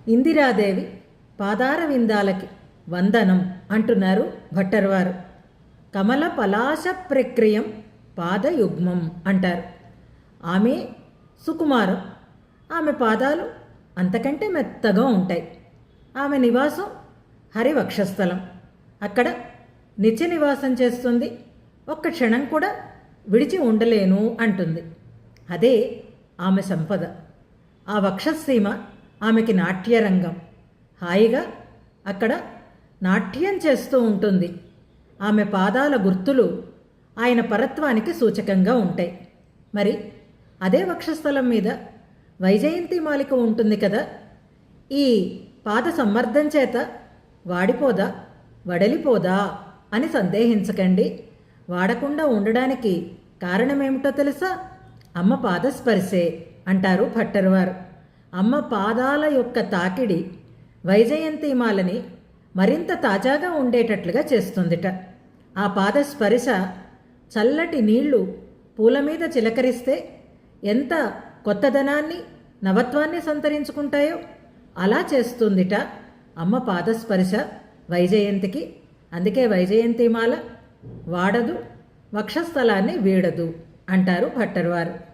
ఇందిరాదేవి పాదార విందాలకి వందనం అంటున్నారు భట్టర్వారు. కమల పలాశ ప్రక్రియం పాదయుగ్మం అంటారు. ఆమె సుకుమారం, ఆమె పాదాలు అంతకంటే మెత్తగా ఉంటాయి. ఆమె నివాసం హరివక్షస్థలం, అక్కడ నిత్య నివాసం చేస్తుంది. ఒక్క క్షణం కూడా విడిచి ఉండలేను అంటుంది. అదే ఆమె సంపద. ఆ వక్షసీమ ఆమెకి నాట్యరంగం. హాయిగా అక్కడ నాట్యం చేస్తూ ఉంటుంది. ఆమె పాదాల గుర్తులు ఆయన పరత్వానికి సూచకంగా ఉంటాయి. మరి అదే వక్షస్థలం మీద వైజయంతిమాలిక ఉంటుంది కదా. ఈ పాద సమ్మర్దం చేత వాడిపోదా, వడలిపోదా అని సందేహించకండి. వాడకుండా ఉండడానికి కారణమేమిటో తెలుసా? అమ్మ పాదస్పర్శే అంటారు భట్టర్వారు. అమ్మ పాదాల యొక్క తాకిడి వైజయంతిమాలని మరింత తాజాగా ఉండేటట్లుగా చేస్తుందిట. ఆ పాదస్పర్శ చల్లటి నీళ్లు పూల మీద చిలకరిస్తే ఎంత కొత్తదనాన్ని, నవత్వాన్ని సంతరించుకుంటాయో అలా చేస్తుందిట అమ్మ పాదస్పర్శ వైజయంతికి. అందుకే వైజయంతిమాల వాడదు, వక్షస్థలాన్ని వీడదు అంటారు భట్టర్వారు.